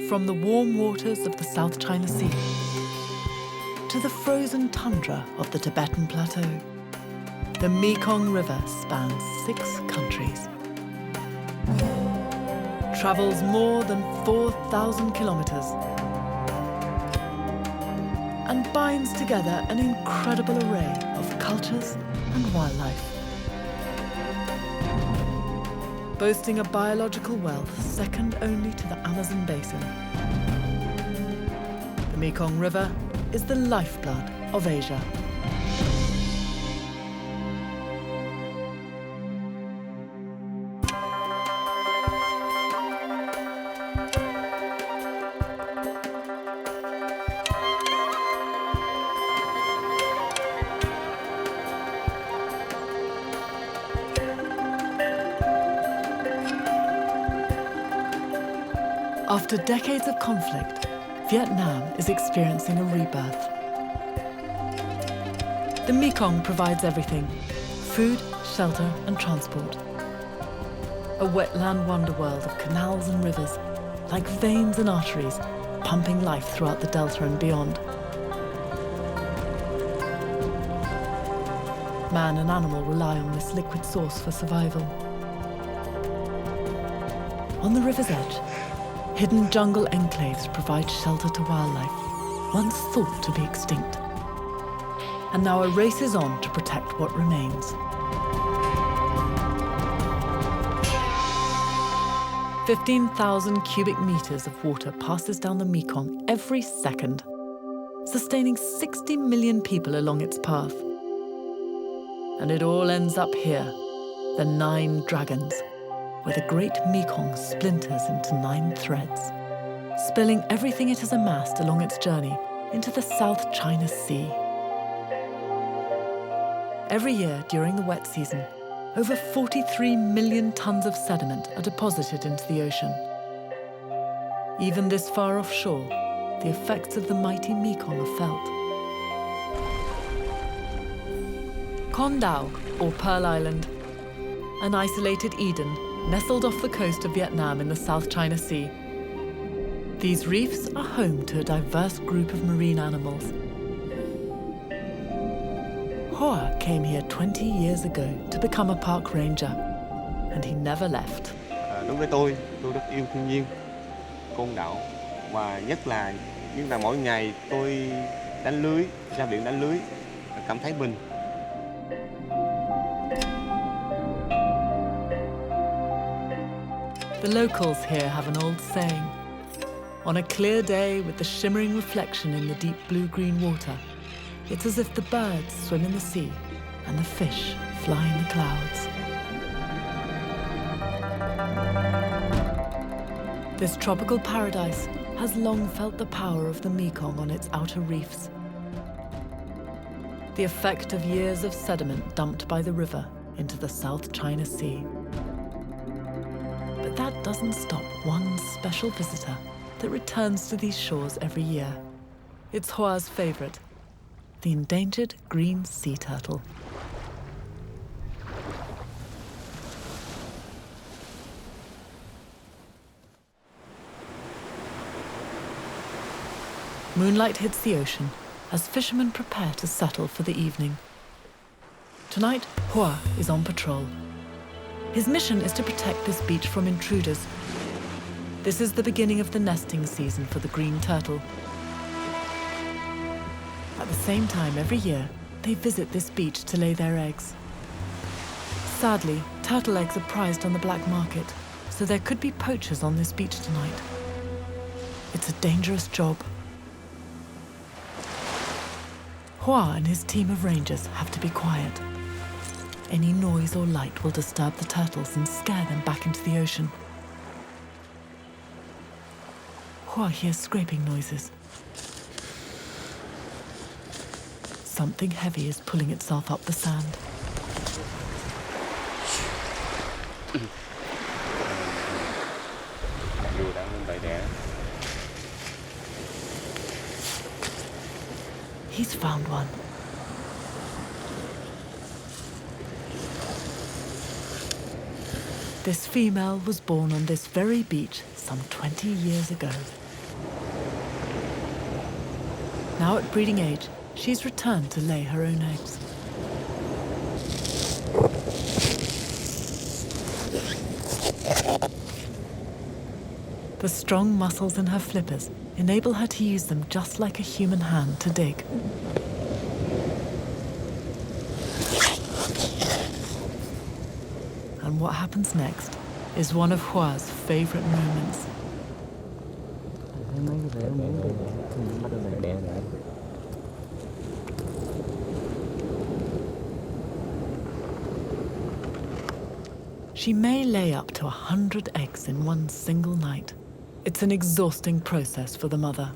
From the warm waters of the South China Sea to the frozen tundra of the Tibetan Plateau, the Mekong River spans 6 countries, travels more than 4,000 kilometers, and binds together an incredible array of cultures and wildlife. Boasting a biological wealth second only to the Amazon basin, the Mekong River is the lifeblood of Asia. After decades of conflict, Vietnam is experiencing a rebirth. The Mekong provides everything: food, shelter, and transport. A wetland wonderworld of canals and rivers, like veins and arteries, pumping life throughout the delta and beyond. Man and animal rely on this liquid source for survival. On the river's edge, hidden jungle enclaves provide shelter to wildlife, once thought to be extinct. And now a race is on to protect what remains. 15,000 cubic meters of water passes down the Mekong every second, sustaining 60 million people along its path. And it all ends up here, the 9 Dragons, where the great Mekong splinters into 9 threads, spilling everything it has amassed along its journey into the South China Sea. Every year during the wet season, over 43 million tons of sediment are deposited into the ocean. Even this far offshore, the effects of the mighty Mekong are felt. Con Dao, or Pearl Island, an isolated Eden nestled off the coast of Vietnam in the South China Sea. These reefs are home to a diverse group of marine animals. Hoa came here 20 years ago to become a park ranger, and he never left. Đối với tôi rất yêu thiên nhiên, côn đảo, và nhất là mỗi ngày tôi đánh lưới, ra biển đánh lưới, cảm thấy bình. The locals here have an old saying: on a clear day with the shimmering reflection in the deep blue-green water, it's as if the birds swim in the sea and the fish fly in the clouds. This tropical paradise has long felt the power of the Mekong on its outer reefs. The effect of years of sediment dumped by the river into the South China Sea. But that doesn't stop one special visitor that returns to these shores every year. It's Hoa's favorite, the endangered green sea turtle. Moonlight hits the ocean as fishermen prepare to settle for the evening. Tonight, Hoa is on patrol. His mission is to protect this beach from intruders. This is the beginning of the nesting season for the green turtle. At the same time, every year, they visit this beach to lay their eggs. Sadly, turtle eggs are prized on the black market, so there could be poachers on this beach tonight. It's a dangerous job. Hoa and his team of rangers have to be quiet. Any noise or light will disturb the turtles and scare them back into the ocean. Hoa hears scraping noises. Something heavy is pulling itself up the sand. He's found one. This female was born on this very beach some 20 years ago. Now at breeding age, she's returned to lay her own eggs. The strong muscles in her flippers enable her to use them just like a human hand to dig. And what happens next is one of Hua's favorite moments. She may lay up to 100 eggs in one single night. It's an exhausting process for the mother.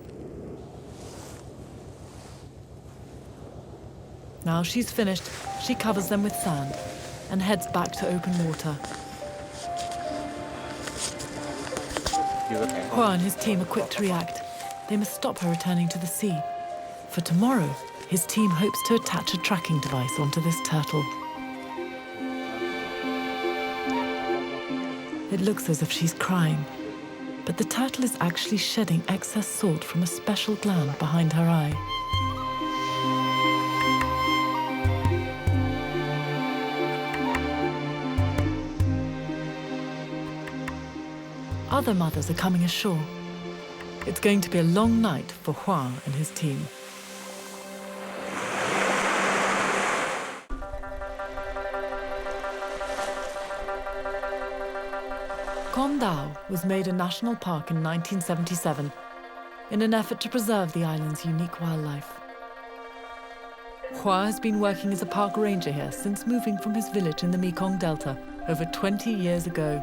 Now she's finished, she covers them with sand and heads back to open water. Hua and his team are quick to react. They must stop her returning to the sea. For tomorrow, his team hopes to attach a tracking device onto this turtle. It looks as if she's crying, but the turtle is actually shedding excess salt from a special gland behind her eye. Other mothers are coming ashore. It's going to be a long night for Hua and his team. Con Dao was made a national park in 1977 in an effort to preserve the island's unique wildlife. Hua has been working as a park ranger here since moving from his village in the Mekong Delta over 20 years ago.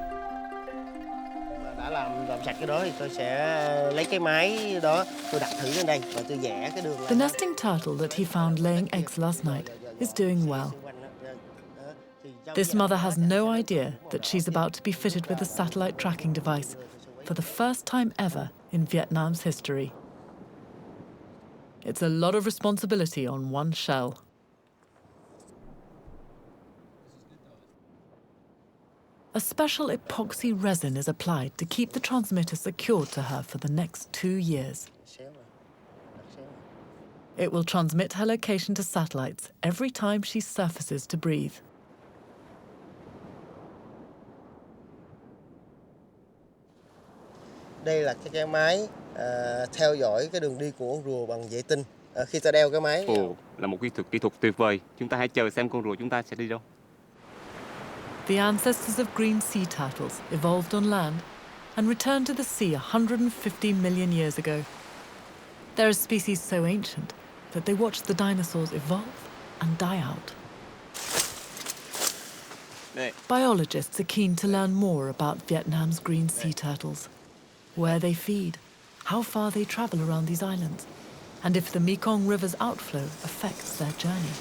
The nesting turtle that he found laying eggs last night is doing well. This mother has no idea that she's about to be fitted with a satellite tracking device for the first time ever in Vietnam's history. It's a lot of responsibility on one shell. A special epoxy resin is applied to keep the transmitter secured to her for the next 2 years. It will transmit her location to satellites every time she surfaces to breathe. Đây là cái máy theo dõi cái đường đi của con rùa bằng vệ tinh. Khi ta đeo cái máy. Ồ, là một kỹ thuật tuyệt vời. Chúng ta hãy chờ xem con rùa chúng ta sẽ đi đâu. The ancestors of green sea turtles evolved on land and returned to the sea 150 million years ago. They're a species so ancient that they watched the dinosaurs evolve and die out. Biologists are keen to learn more about Vietnam's green sea turtles, where they feed, how far they travel around these islands, and if the Mekong River's outflow affects their journey.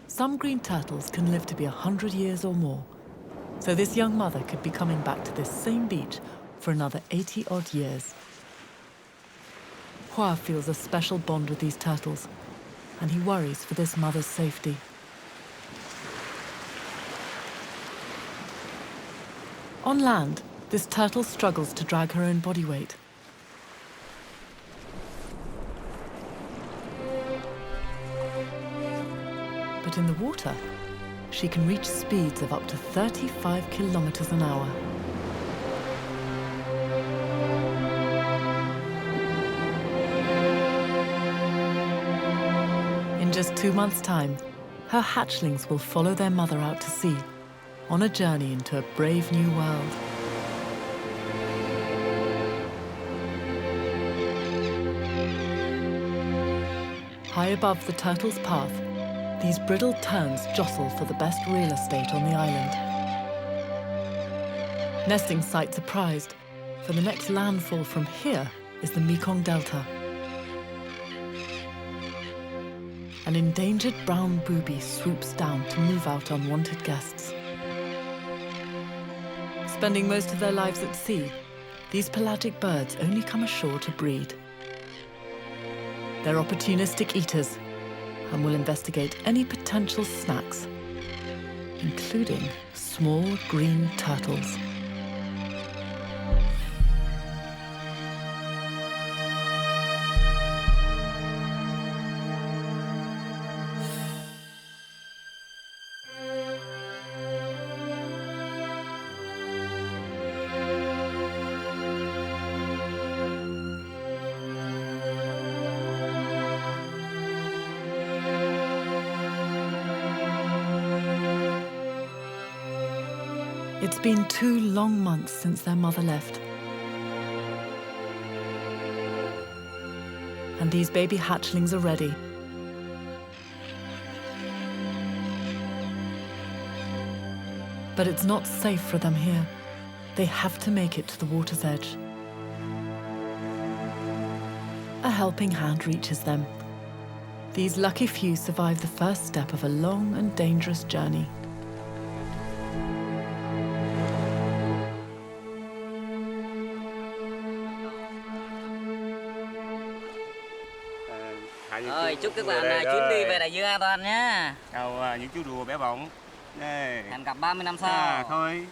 Some green turtles can live to be 100 years or more, so this young mother could be coming back to this same beach for another 80-odd years. Hua feels a special bond with these turtles, and he worries for this mother's safety. On land, this turtle struggles to drag her own body weight. But in the water, she can reach speeds of up to 35 kilometers an hour. In just 2 months' time, her hatchlings will follow their mother out to sea, on a journey into a brave new world. High above the turtle's path, these brittle terns jostle for the best real estate on the island. Nesting sites are prized, for the next landfall from here is the Mekong Delta. An endangered brown booby swoops down to move out unwanted guests. Spending most of their lives at sea, these pelagic birds only come ashore to breed. They're opportunistic eaters and will investigate any potential snacks, including small green turtles. It's been 2 long months since their mother left. And these baby hatchlings are ready. But it's not safe for them here. They have to make it to the water's edge. A helping hand reaches them. These lucky few survive the first step of a long and dangerous journey. Rồi, chúc các bạn chuyến đi về đại dương an toàn nhé. Chào những chú rùa bé bỏng. Đây. Hẹn gặp 30 năm sau. Thôi,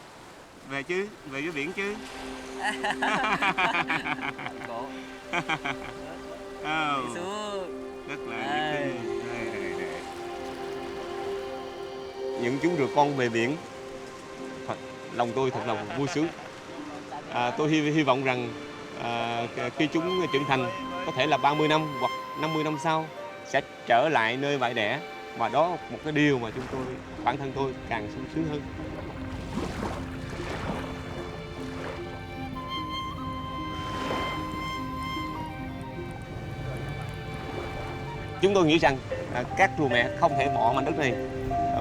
về chứ, về với biển chứ. Cổ. Oh, Xuống. rất là nhiệt tình. Đây. Những chú rùa con về biển, lòng tôi thật là vui sướng. Tôi hy vọng rằng khi chúng trưởng thành, có thể là 30 năm hoặc 50 năm sau, sẽ trở lại nơi bãi đẻ. Và đó một cái điều mà bản thân tôi càng sung sướng hơn. Chúng tôi nghĩ rằng các rùa mẹ không thể bỏ mảnh đất này,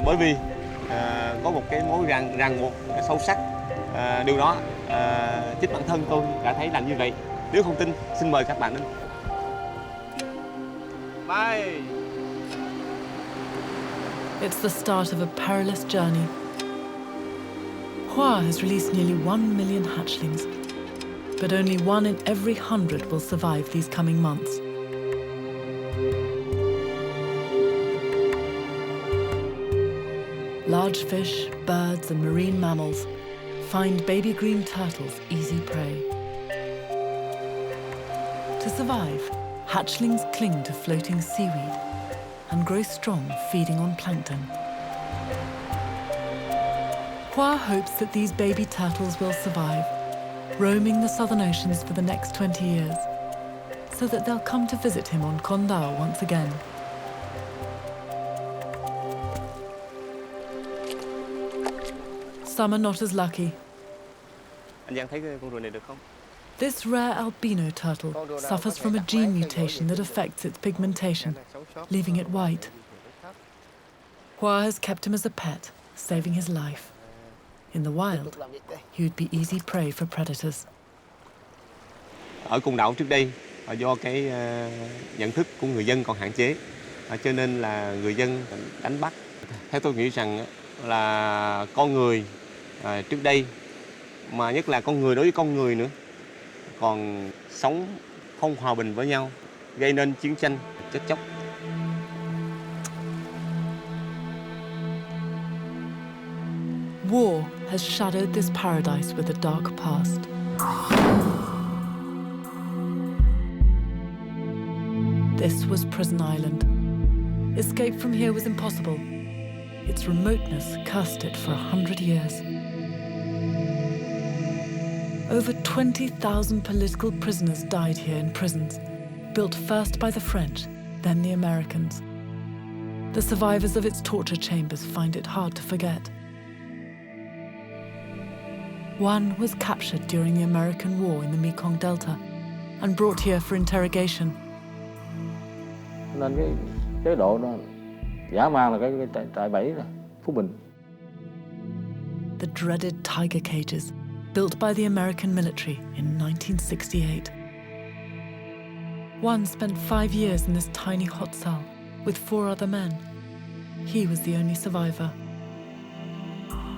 bởi vì có một cái mối ràng buộc sâu sắc. Điều đó chính bản thân tôi đã thấy làm như vậy. Nếu không tin, xin mời các bạn đến. Bye. It's the start of a perilous journey. Hoa has released nearly 1 million hatchlings, but only 1 in every 100 will survive these coming months. Large fish, birds, and marine mammals find baby green turtles easy prey. To survive, hatchlings cling to floating seaweed and grow strong feeding on plankton. Hoa hopes that these baby turtles will survive, roaming the southern oceans for the next 20 years, so that they'll come to visit him on Con Dao once again. Some are not as lucky. Anh Giang thấy con rùa này được không? This rare albino turtle suffers from a gene mutation that affects its pigmentation, leaving it white. Hoa has kept him as a pet, saving his life. In the wild, he would be easy prey for predators. Ở Con Đảo trước đây, do cái nhận thức của người dân còn hạn chế, cho nên là người dân đánh bắt. Theo tôi nghĩ rằng là con người trước đây, mà nhất là con người đối với con người nữa, còn sống không hòa bình với nhau, gây nên chiến tranh, chết chóc. War has shadowed this paradise with a dark past. This was Prison Island. Escape from here was impossible. Its remoteness cursed it for 100 years. Over 20,000 political prisoners died here in prisons, built first by the French, then the Americans. The survivors of its torture chambers find it hard to forget. One was captured during the American War in the Mekong Delta and brought here for interrogation. Nên cái chế độ đó dã man là cái trại bẫy đó, Phú Bình. The dreaded tiger cages, built by the American military in 1968. One spent 5 years in this tiny hot cell with 4 other men. He was the only survivor.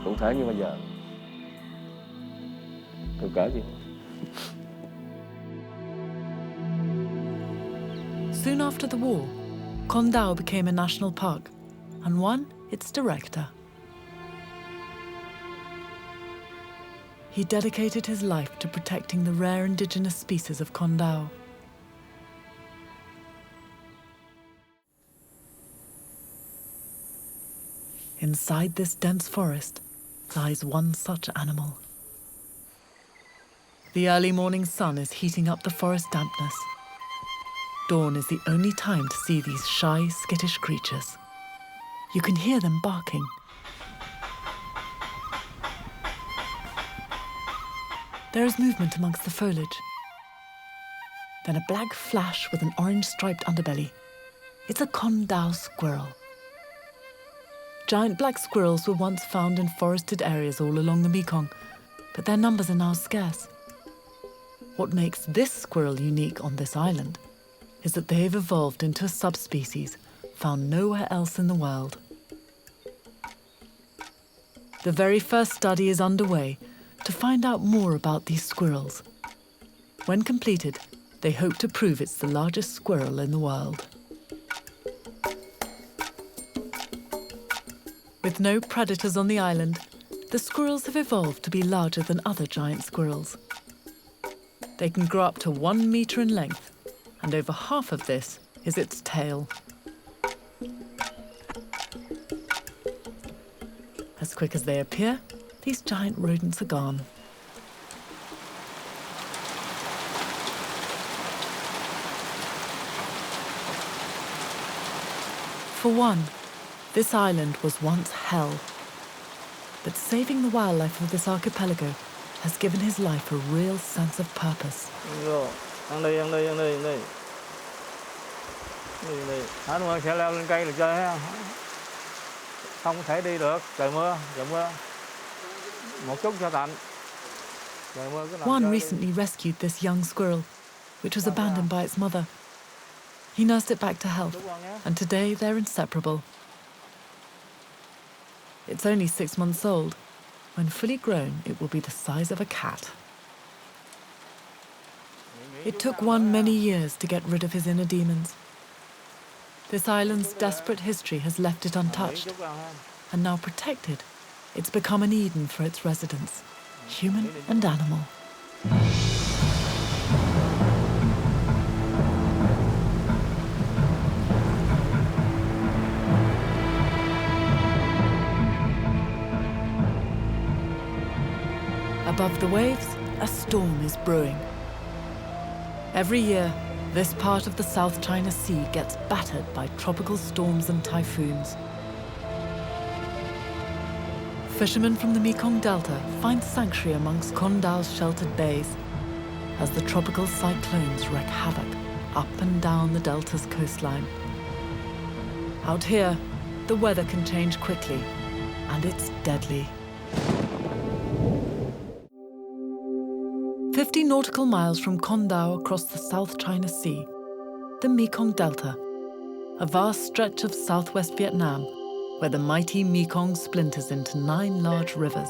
Cụ thể như bây giờ, tôi kể gì? Soon after the war, Con Dao became a national park and won its director. He dedicated his life to protecting the rare indigenous species of Con Dao. Inside this dense forest lies one such animal. The early morning sun is heating up the forest dampness. Dawn is the only time to see these shy, skittish creatures. You can hear them barking. There is movement amongst the foliage. Then a black flash with an orange-striped underbelly. It's a Condau squirrel. Giant black squirrels were once found in forested areas all along the Mekong, but their numbers are now scarce. What makes this squirrel unique on this island is that they've evolved into a subspecies found nowhere else in the world. The very first study is underway to find out more about these squirrels. When completed, they hope to prove it's the largest squirrel in the world. With no predators on the island, the squirrels have evolved to be larger than other giant squirrels. They can grow up to 1 meter in length, and over half of this is its tail. As quick as they appear, these giant rodents are gone. For one, this island was once hell. But saving the wildlife of this archipelago has given his life a real sense of purpose. Ăn đi. Hả, đúng sẽ leo lên cây được chơi ha. Không thể đi được, trời mưa. Một chút cho tạnh. Juan recently rescued this young squirrel, which was abandoned by its mother. He nursed it back to health, and today they're inseparable. It's only 6 months old. When fully grown, it will be the size of a cat. It took Juan many years to get rid of his inner demons. This island's desperate history has left it untouched, and now protected, it's become an Eden for its residents, human and animal. Above the waves, a storm is brewing. Every year, this part of the South China Sea gets battered by tropical storms and typhoons. Fishermen from the Mekong Delta find sanctuary amongst Condau's sheltered bays as the tropical cyclones wreak havoc up and down the delta's coastline. Out here, the weather can change quickly, and it's deadly. 50 nautical miles from Condau across the South China Sea, the Mekong Delta, a vast stretch of southwest Vietnam where the mighty Mekong splinters into 9 large rivers.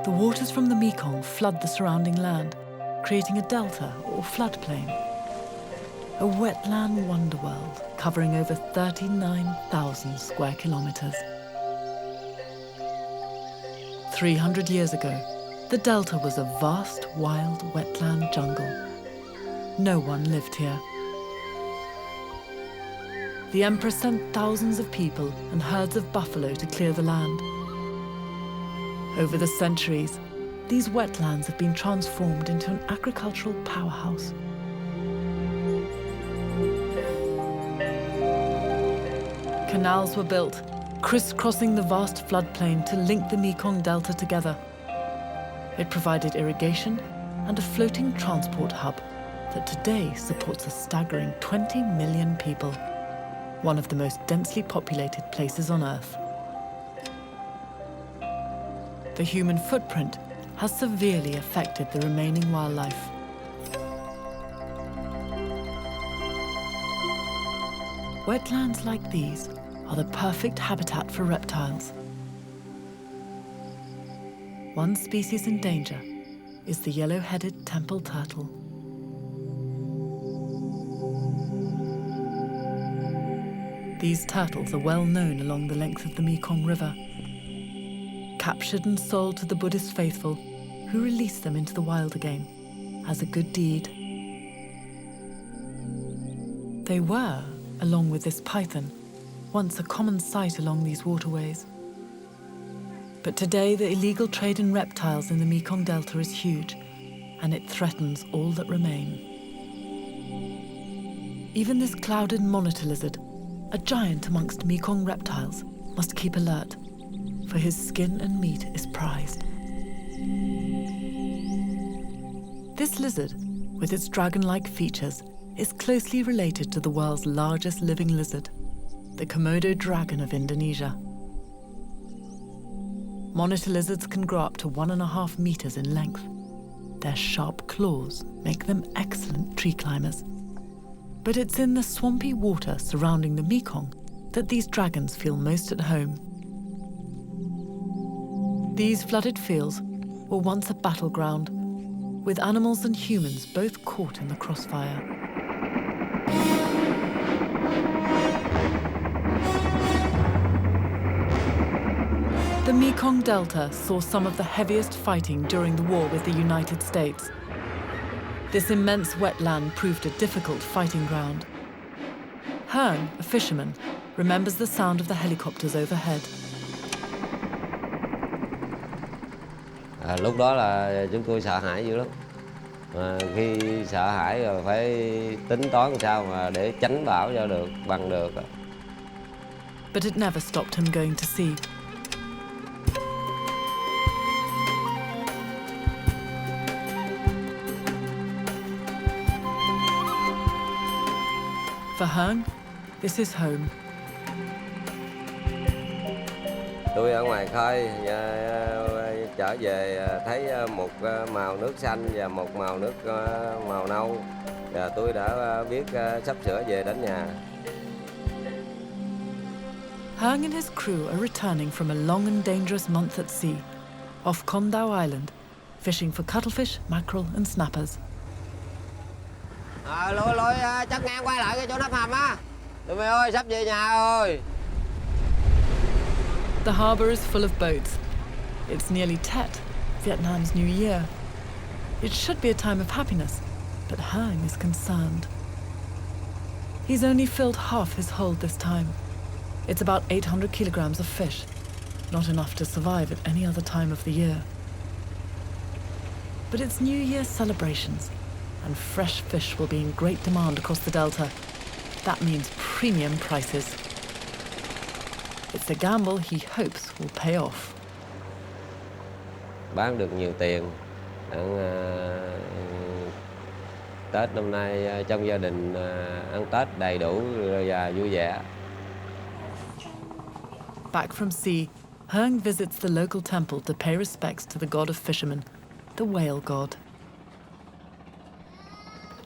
The waters from the Mekong flood the surrounding land, creating a delta or floodplain. A wetland wonderworld covering over 39,000 square kilometers. 300 years ago, the delta was a vast, wild wetland jungle. No one lived here. The emperor sent thousands of people and herds of buffalo to clear the land. Over the centuries, these wetlands have been transformed into an agricultural powerhouse. Canals were built, crisscrossing the vast floodplain to link the Mekong Delta together. It provided irrigation and a floating transport hub that today supports a staggering 20 million people, one of the most densely populated places on Earth. The human footprint has severely affected the remaining wildlife. Wetlands like these are the perfect habitat for reptiles. One species in danger is the yellow-headed temple turtle. These turtles are well known along the length of the Mekong River. Captured and sold to the Buddhist faithful, who release them into the wild again as a good deed. They were, along with this python, once a common sight along these waterways. But today, the illegal trade in reptiles in the Mekong Delta is huge, and it threatens all that remain. Even this clouded monitor lizard, a giant amongst Mekong reptiles, must keep alert, for his skin and meat is prized. This lizard, with its dragon-like features, is closely related to the world's largest living lizard, the Komodo dragon of Indonesia. Monitor lizards can grow up to 1.5 meters in length. Their sharp claws make them excellent tree climbers. But it's in the swampy water surrounding the Mekong that these dragons feel most at home. These flooded fields were once a battleground, with animals and humans both caught in the crossfire. The Mekong Delta saw some of the heaviest fighting during the war with the United States. This immense wetland proved a difficult fighting ground. Hearn, a fisherman, remembers the sound of the helicopters overhead. Lúc đó là chúng tôi sợ hãi dữ lắm. Khi sợ hãi rồi phải tính toán làm sao mà để tránh bão cho được, bằng được. But it never stopped him going to sea. For Hearn, this is home. Tôi ở ngoài khơi, trở về thấy một màu nước xanh và một màu nước màu nâu. Và tôi đã biết sắp sửa về đến nhà. Hearn and his crew are returning from a long and dangerous month at sea, off Condau Island, fishing for cuttlefish, mackerel and snappers. Lôi chắc ngang quay lại cái chỗ nắp hầm á. Tụi mày ơi, sắp về nhà rồi. The harbour is full of boats. It's nearly Tet, Vietnam's New Year. It should be a time of happiness, but Hearn is concerned. He's only filled half his hold this time. It's about 800 kilograms of fish, not enough to survive at any other time of the year. But it's New Year celebrations, and fresh fish will be in great demand across the Delta. That means premium prices. It's a gamble he hopes will pay off. Bán được nhiều tiền. Tết năm nay trong gia đình ăn Tết đầy đủ và vui vẻ. Back from sea, Hearn visits the local temple to pay respects to the god of fishermen, the whale god.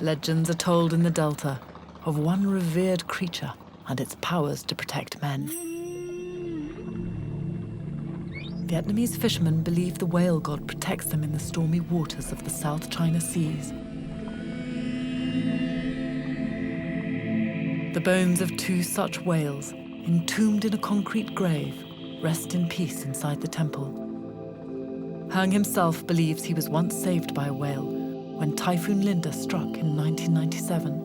Legends are told in the Delta of one revered creature and its powers to protect men. Vietnamese fishermen believe the whale god protects them in the stormy waters of the South China Seas. The bones of 2 such whales, entombed in a concrete grave, rest in peace inside the temple. Hearn himself believes he was once saved by a whale when Typhoon Linda struck in 1997.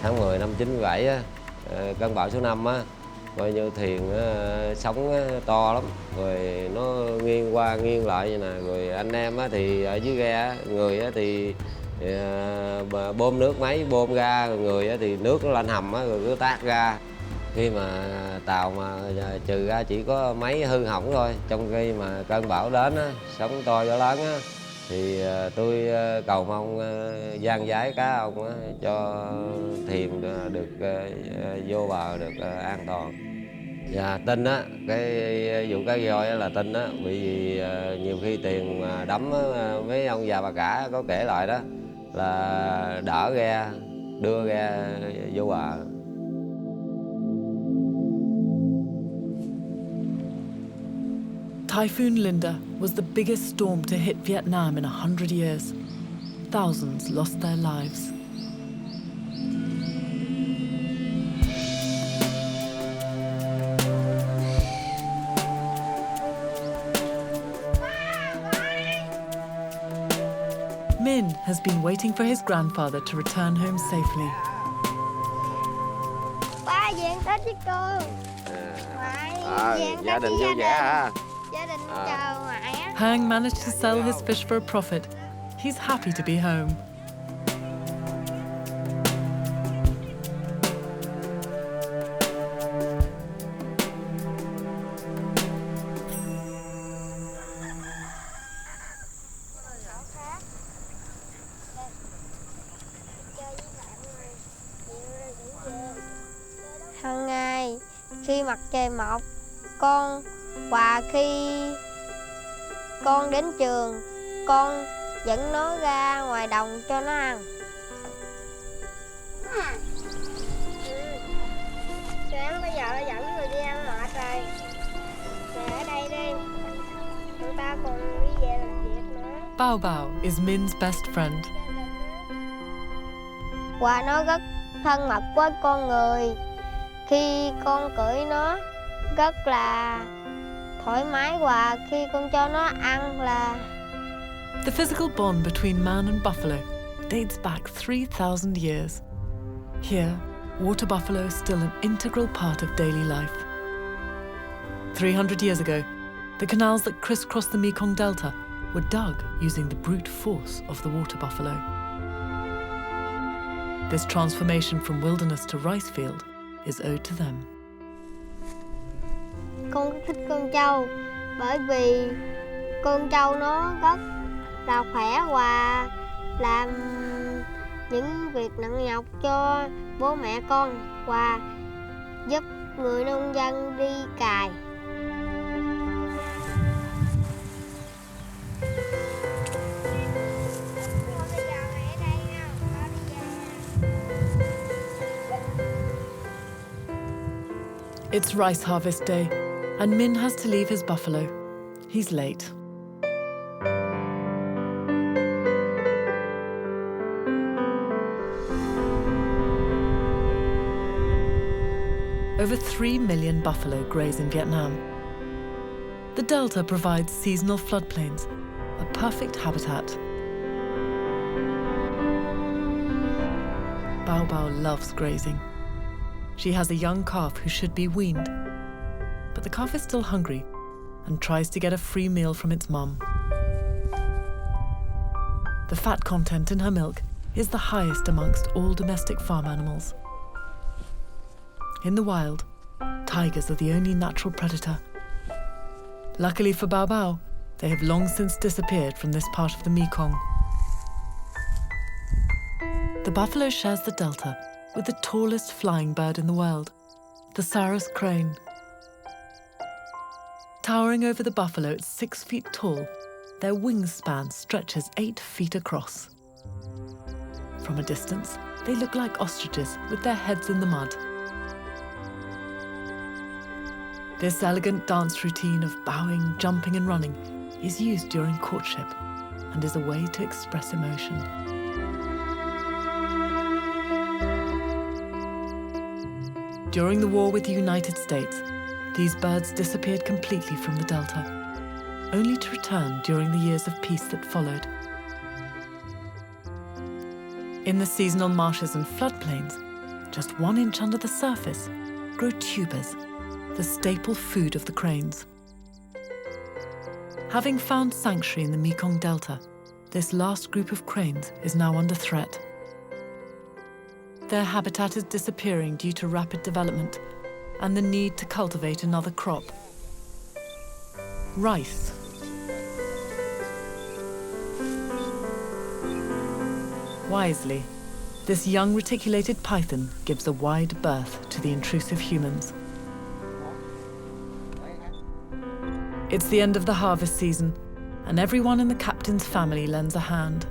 Tháng 10 năm 97 á, cơn bão số 5 á, coi như thuyền sóng to lắm, rồi nó nghiêng qua nghiêng lại như nè, rồi anh em á thì ở dưới ghe, người á thì bơm nước máy bơm ra, rồi người á thì nước nó lên hầm á, rồi cứ tát ra. Khi mà tàu mà trừ ra chỉ có máy hư hỏng thôi, trong khi mà cơn bão đến á, sóng to gió lớn á, thì tôi cầu mong giang giái cá ông á, cho thuyền được vô bờ được an toàn. Và tin á, cái vụ cá voi á là tin á, vì nhiều khi tiền mà đắm á, mấy ông già bà cả có kể lại đó là đỡ ghe, đưa ghe vô bờ. Typhoon Linda was the biggest storm to hit Vietnam in 100 years. Thousands lost their lives. Min has been waiting for his grandfather to return home safely. Ba về ăn Tết với cô. Ngoại về ăn Gia Tết đình với vui vẻ ha. Gia đình chờ ngoại á. Hearn managed to sell his fish for a profit. He's happy to be home. Hàng ngày khi mặt trời mọc, con và khi con đến trường, con dẫn nó ra ngoài đồng cho nó ăn. Sáng bây giờ nó dẫn người đi ăn mệt rồi. Về ở đây đi. Người ta còn đi về làm việc nữa. Bao Bao is Min's best friend. Và nó rất thân mật với con người. Khi con cưỡi nó rất là thoải mái, và khi con cho nó ăn là... The physical bond between man and buffalo dates back 3,000 years. Here, water buffalo is still an integral part of daily life. 300 years ago, the canals that crisscross the Mekong Delta were dug using the brute force of the water buffalo. This transformation from wilderness to rice field is owed to them. Con thích con trâu bởi vì con trâu nó rất là khỏe và làm những việc nặng nhọc cho bố mẹ con và giúp người nông dân đi cày. It's rice harvest day, and Min has to leave his buffalo. He's late. Over 3 million buffalo graze in Vietnam. The delta provides seasonal floodplains, a perfect habitat. Bao Bao loves grazing. She has a young calf who should be weaned, but the calf is still hungry and tries to get a free meal from its mum. The fat content in her milk is the highest amongst all domestic farm animals. In the wild, tigers are the only natural predator. Luckily for Bao Bao, they have long since disappeared from this part of the Mekong. The buffalo shares the delta with the tallest flying bird in the world, the Sarus crane. Towering over the buffalo at 6 feet tall, their wingspan stretches 8 feet across. From a distance, they look like ostriches with their heads in the mud. This elegant dance routine of bowing, jumping and running is used during courtship and is a way to express emotion. During the war with the United States, these birds disappeared completely from the delta, only to return during the years of peace that followed. In the seasonal marshes and floodplains, just 1 inch under the surface, grow tubers, the staple food of the cranes. Having found sanctuary in the Mekong Delta, this last group of cranes is now under threat. Their habitat is disappearing due to rapid development and the need to cultivate another crop. Rice. Wisely, this young reticulated python gives a wide berth to the intrusive humans. It's the end of the harvest season, and everyone in the captain's family lends a hand.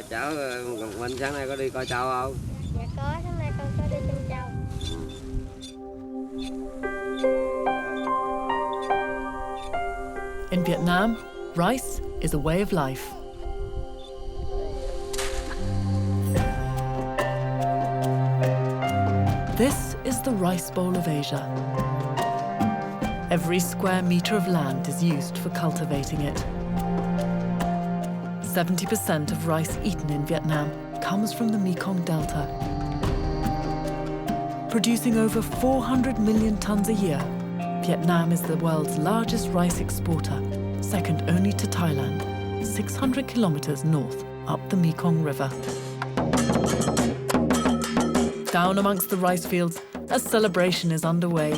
Cháu mình sáng nay có đi coi trâu không? Dạ có, sáng nay con có đi chăn trâu. In Vietnam, rice is a way of life. This is the rice bowl of Asia. Every square metre of land is used for cultivating it. 70% of rice eaten in Vietnam comes from the Mekong Delta. Producing over 400 million tons a year, Vietnam is the world's largest rice exporter, second only to Thailand, 600 kilometers north up the Mekong River. Down amongst the rice fields, a celebration is underway.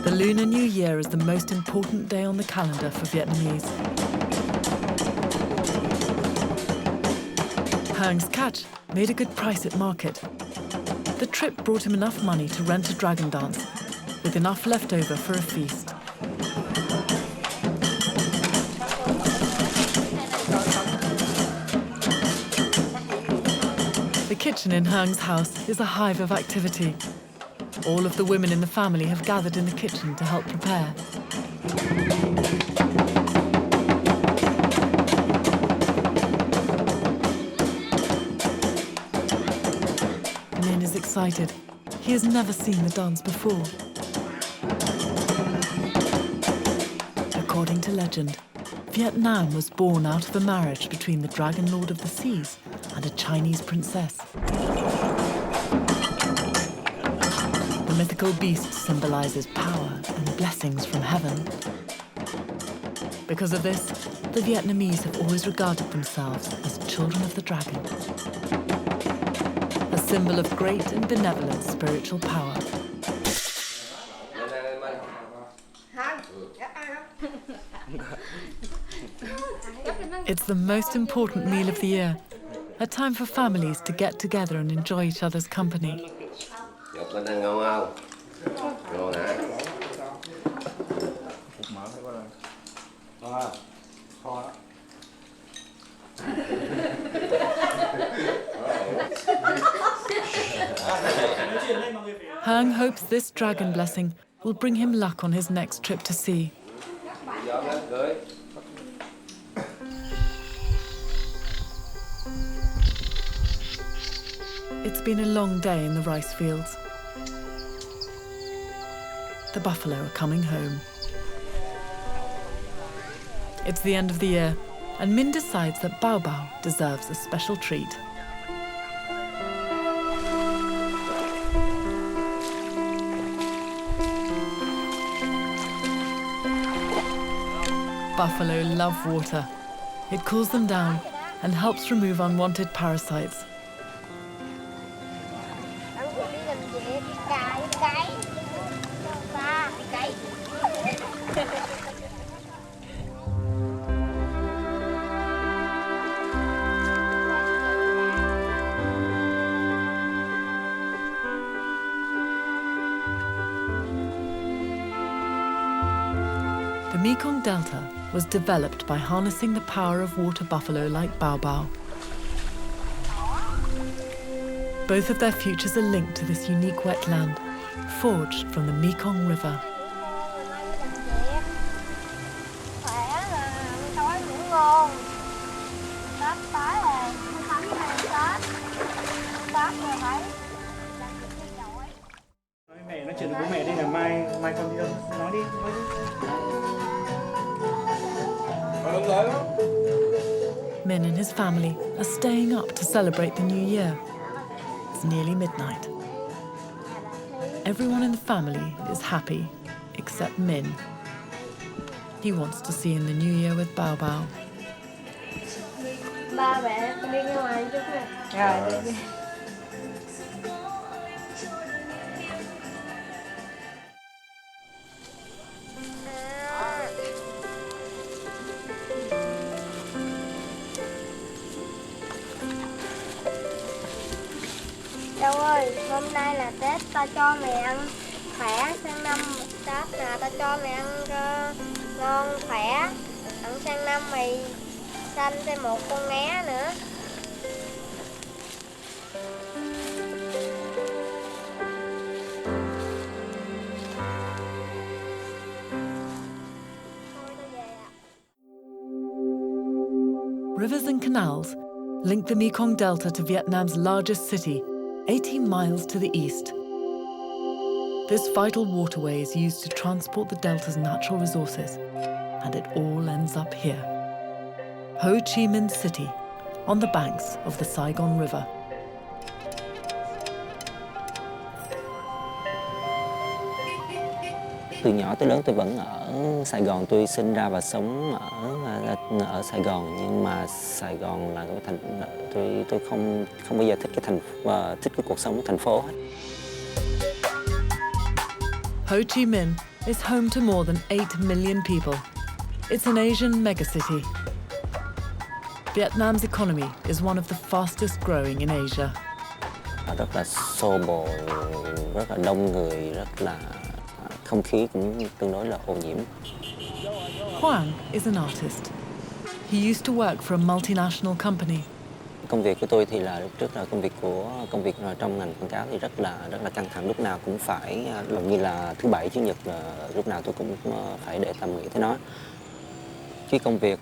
The Lunar New Year is the most important day on the calendar for Vietnamese. Hang's catch made a good price at market. The trip brought him enough money to rent a dragon dance, with enough left over for a feast. The kitchen in Hang's house is a hive of activity. All of the women in the family have gathered in the kitchen to help prepare. Min is excited. He has never seen the dance before. According to legend, Vietnam was born out of a marriage between the Dragon Lord of the Seas and a Chinese princess. The mythical beast symbolizes power and blessings from heaven. Because of this, the Vietnamese have always regarded themselves as children of the dragon, a symbol of great and benevolent spiritual power. It's the most important meal of the year, a time for families to get together and enjoy each other's company. Chụp bên ăn ngon không? Ngon hả? Hang hopes this dragon blessing will bring him luck on his next trip to sea. It's been a long day in the rice fields. The buffalo are coming home. It's the end of the year, and Min decides that Bao Bao deserves a special treat. Buffalo love water. It cools them down and helps remove unwanted parasites. The Mekong Delta was developed by harnessing the power of water buffalo like Bao Bao. Both of their futures are linked to this unique wetland, forged from the Mekong River. Mẹ nói chuyện với bố mẹ đi, là mai con đi đâu? Nói đi. Min and his family are staying up to celebrate the new year. It's nearly midnight. Everyone in the family is happy, except Min. He wants to see in the new year with Bao Bao. Ba mẹ đi ra ngoài chút nè. Rồi đi. Châu ơi, hôm nay là Tết, ta cho mẹ ăn khỏe, sang năm Tết là ta cho mẹ ăn ngon khỏe, tặng sang năm mày sanh thêm một con né nữa. Rivers and canals link the Mekong Delta to Vietnam's largest city, 18 miles to the east. This vital waterway is used to transport the delta's natural resources, and it all ends up here. Ho Chi Minh City, on the banks of the Saigon River. Từ nhỏ tới lớn tôi vẫn ở Sài Gòn, tôi sinh ra và sống ở Sài Gòn, nhưng mà Sài Gòn là cái thành tôi không bao giờ thích cái cuộc sống thành phố hết. Ho Chi Minh is home to more than 8 million people. It's an Asian megacity. Vietnam's economy is one of the fastest growing in Asia. Rất là xô bồ, rất là đông người, rất là không khí cũng tương đối là ô nhiễm. Hoang is an artist. He used to work for a multinational company. Công việc của tôi thì là lúc trước là công việc trong ngành quảng cáo thì rất là căng thẳng, lúc nào cũng phải gần như là thứ bảy chủ nhật là lúc nào tôi cũng phải để tâm nghĩ tới nó. Cái công việc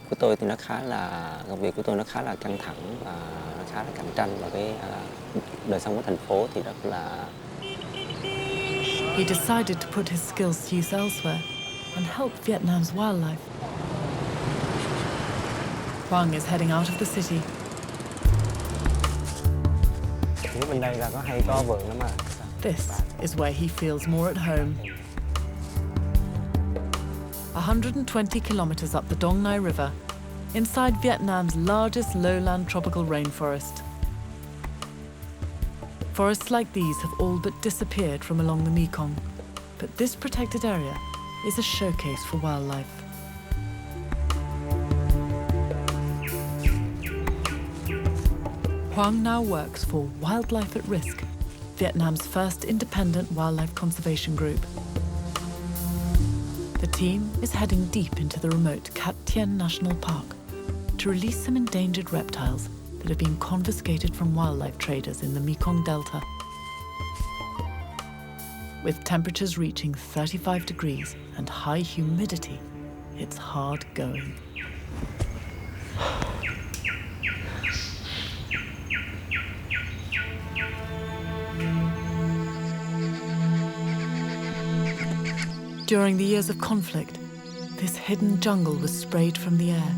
của tôi thì nó khá là căng thẳng và nó khá là cạnh tranh, và cái đời sống của thành phố thì rất là. He decided to put his skills to use elsewhere and help Vietnam's wildlife. Hoang is heading out of the city. Phía bên đây là hay có vườn lắm mà. This is where he feels more at home. 120 kilometers up the Dong Nai River, inside Vietnam's largest lowland tropical rainforest. Forests like these have all but disappeared from along the Mekong, but this protected area is a showcase for wildlife. Hoang now works for Wildlife at Risk, Vietnam's first independent wildlife conservation group. The team is heading deep into the remote Cat Tien National Park to release some endangered reptiles that have been confiscated from wildlife traders in the Mekong Delta. With temperatures reaching 35 degrees and high humidity, it's hard going. During the years of conflict, this hidden jungle was sprayed from the air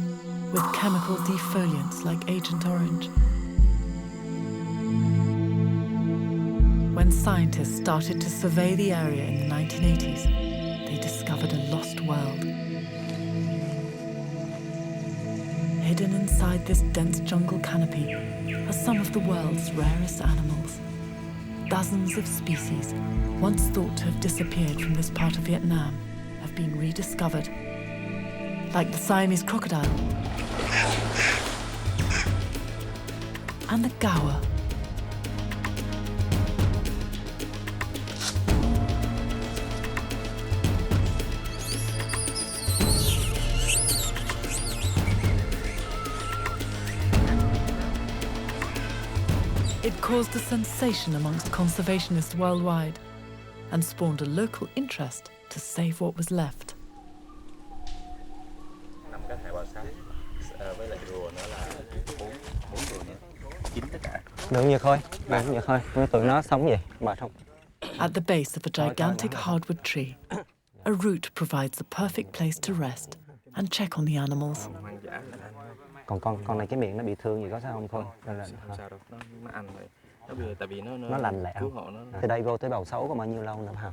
with chemical defoliants like Agent Orange. When scientists started to survey the area in the 1980s, they discovered a lost world. Hidden inside this dense jungle canopy are some of the world's rarest animals. Dozens of species, once thought to have disappeared from this part of Vietnam, have been rediscovered. Like the Siamese crocodile and the gaur. It caused a sensation amongst conservationists worldwide and spawned a local interest to save what was left. Được nhiều thôi, tụi nó sống vậy, mệt không? At the base of a gigantic hardwood tree, a root provides the perfect place to rest and check on the animals. Còn con này cái miệng nó bị thương gì có sao không thôi? Sao đâu, nó ăn rồi. Tại vì nó lành lẹ. Từ đây vô tới Bầu Sấu có bao nhiêu lâu nữa hả?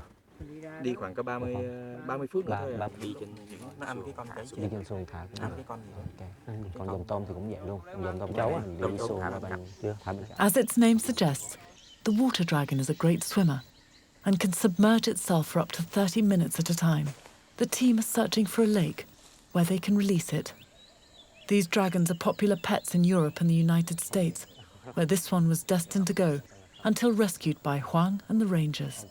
Đi khoảng có 30 phút nữa thôi. Đi trên nó ăn cái con cái gì? Đi trên xuồng thả. Ăn cái con gì? Okay. Còn dòng tôm thì cũng vậy luôn. Dòng tôm cháu á, đi xuồng chưa thả. As its name suggests, the water dragon is a great swimmer and can submerge itself for up to 30 minutes at a time. The team is searching for a lake where they can release it. These dragons are popular pets in Europe and the United States, where this one was destined to go until rescued by Hoang and the rangers.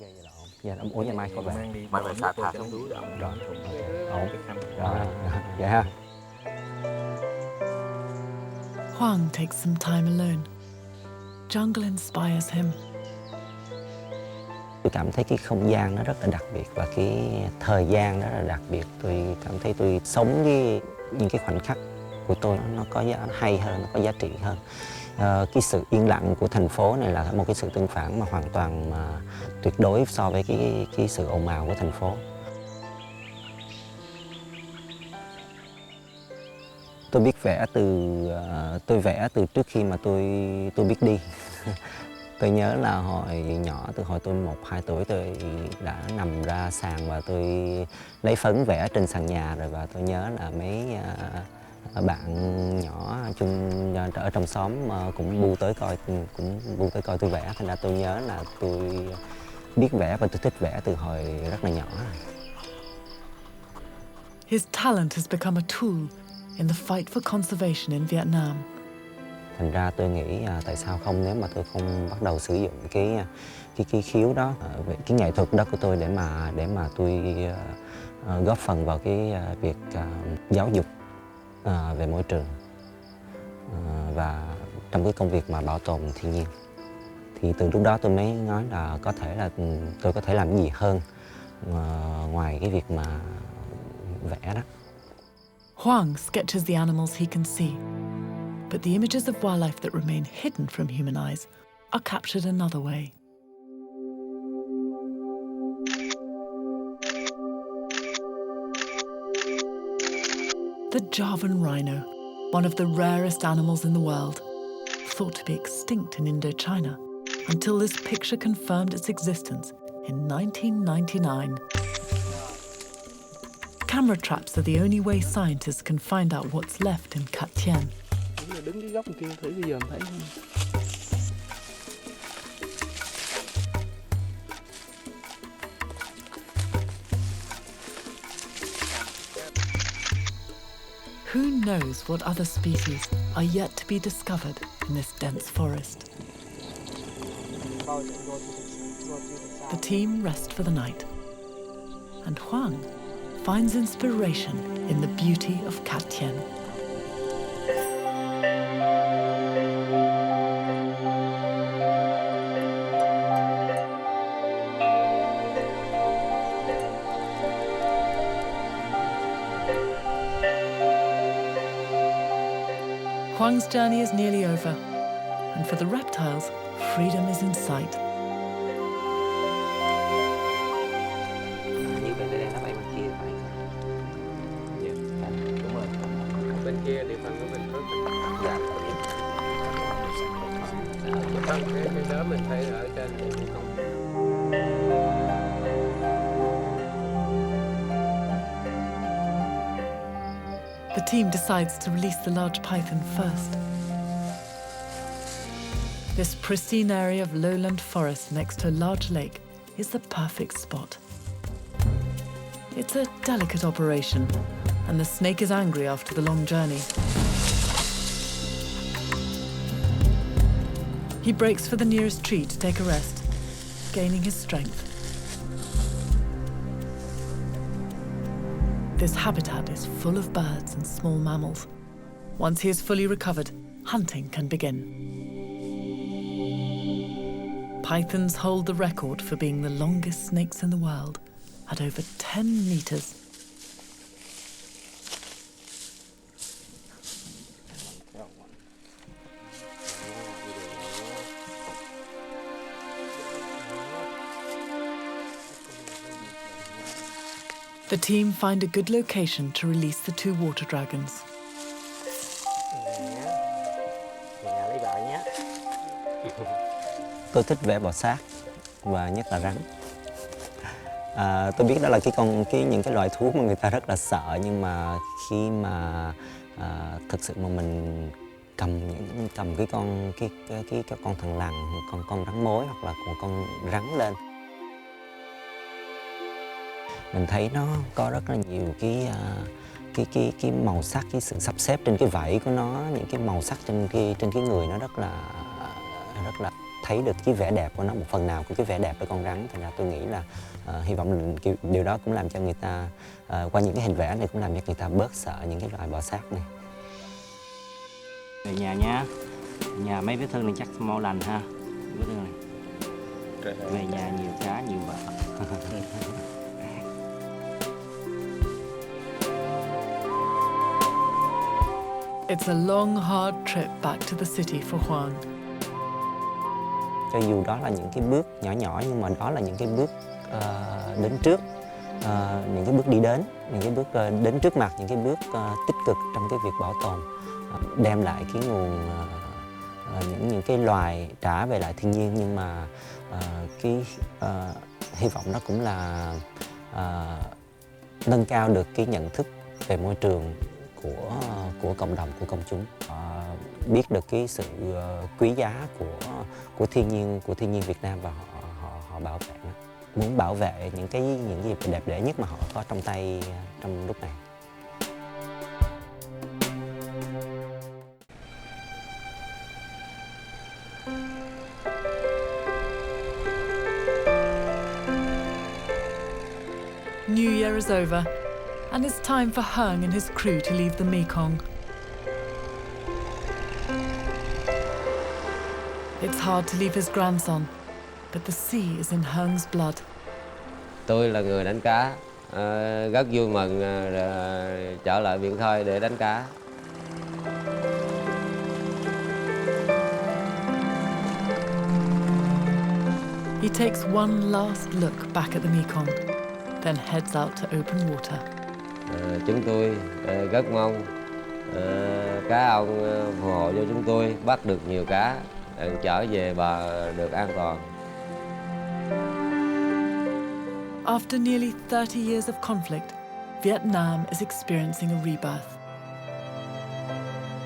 Ủa ngày mai có về. Mai về thả trong túi rồi. Vậy ha. Hoang takes some time alone. Jungle inspires him. Tôi cảm thấy cái không gian nó rất là đặc biệt và cái thời gian rất là đặc biệt. Tôi cảm thấy tôi sống với những cái khoảnh khắc của tôi nó có giá hay hơn, nó có giá trị hơn. Cái sự yên lặng của thành phố này là một cái sự tương phản mà hoàn toàn tuyệt đối so với cái sự ồn ào của thành phố. Tôi biết vẽ tôi vẽ từ trước khi mà tôi biết đi. Tôi nhớ là hồi nhỏ, từ hồi tôi 1-2 tuổi tôi đã nằm ra sàn và tôi lấy phấn vẽ trên sàn nhà rồi, và tôi nhớ là mấy bạn nhỏ ở trong xóm cũng bu tới coi tôi vẽ, thành ra tôi nhớ là tôi biết vẽ và tôi thích vẽ từ hồi rất là nhỏ. His talent has become a tool in the fight for conservation in Vietnam. Thành ra tôi nghĩ tại sao không, nếu mà tôi không bắt đầu sử dụng cái khiếu đó, cái nghệ thuật đó của tôi để mà tôi góp phần vào cái việc giáo dục về môi trường và trong cái công việc mà bảo tồn thiên nhiên. Thì từ lúc đó tôi mới nói là có thể là tôi có thể làm gì hơn ngoài cái việc mà vẽ đó. Hoang sketches the animals he can see, but the images of wildlife that remain hidden from human eyes are captured another way. The Javan rhino, one of the rarest animals in the world, thought to be extinct in Indochina until this picture confirmed its existence in 1999. Camera traps are the only way scientists can find out what's left in Cat Tien. Đứng cái góc kia thử bây giờ thấy không? Who knows what other species are yet to be discovered in this dense forest? The team rest for the night, and Hoang finds inspiration in the beauty of Cat Tien. Hoang's journey is nearly over, and for the reptiles, freedom is in sight. Như vậy đây nó bay bên kia phải. Đúng rồi. Bên kia địa phận của mình có dạ. Cái đó mình thấy ở trên không. The team decides to release the large python first. This pristine area of lowland forest next to a large lake is the perfect spot. It's a delicate operation, and the snake is angry after the long journey. He breaks for the nearest tree to take a rest, gaining his strength. This habitat is full of birds and small mammals. Once he is fully recovered, hunting can begin. Pythons hold the record for being the longest snakes in the world, at over 10 meters. The team find a good location to release the two water dragons. Tôi thích vẽ bò sát và nhất là rắn. Tôi biết đó là những cái loài thú mà người ta rất là sợ, nhưng mà khi mà thực sự mà mình cầm cái con thằn lằn, con rắn mối hoặc là một con rắn lên, mình thấy nó có rất là nhiều cái màu sắc, cái sự sắp xếp trên cái vảy của nó, những cái màu sắc trên cái người nó rất là thấy được cái vẻ đẹp của nó, một phần nào của cái vẻ đẹp của con rắn. Thành ra tôi nghĩ là hy vọng điều đó cũng làm cho người ta qua những cái hình vẽ này cũng làm cho người ta bớt sợ những cái loài bò sát này. Về nhà nha, nhà mấy vết thương này chắc mau lành ha. Vết thương này. Về nhà nhiều cá nhiều vợ. It's a long, hard trip back to the city for Hoang. Cho dù đó là những cái bước nhỏ nhưng mà đó là những cái bước đến trước, những cái bước đi đến, những cái bước đến trước mặt, những cái bước tích cực trong cái việc bảo tồn, đem lại cái nguồn những cái loài trả về lại thiên nhiên. Nhưng mà hy vọng đó cũng là nâng cao được cái nhận thức về môi trường của cộng đồng, của công chúng, biết được cái sự quý giá của thiên nhiên Việt Nam, và họ bảo vệ nó, muốn bảo vệ những gì đẹp đẽ nhất mà họ có trong tay trong lúc này. New Year is over, and it's time for Hung and his crew to leave the Mekong. It's hard to leave his grandson, but the sea is in Hung's blood. Tôi là người đánh cá, rất vui mừng trở lại biển khơi để đánh cá. He takes one last look back at the Mekong, then heads out to open water. Chúng tôi rất mong cá ông phù hộ cho chúng tôi bắt được nhiều cá, trở về bờ được an toàn. After nearly 30 years of conflict, Vietnam is experiencing a rebirth.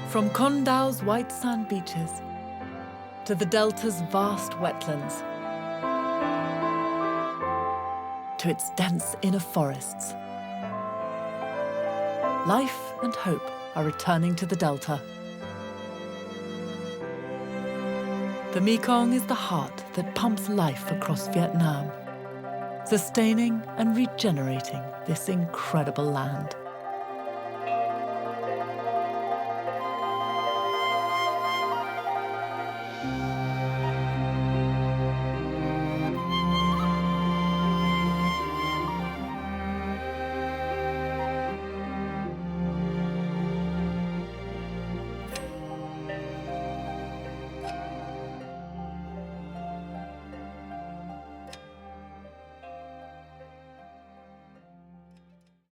From Con Dao's white sand beaches to the Delta's vast wetlands, to its dense inner forests, life and hope are returning to the Delta. The Mekong is the heart that pumps life across Vietnam, sustaining and regenerating this incredible land.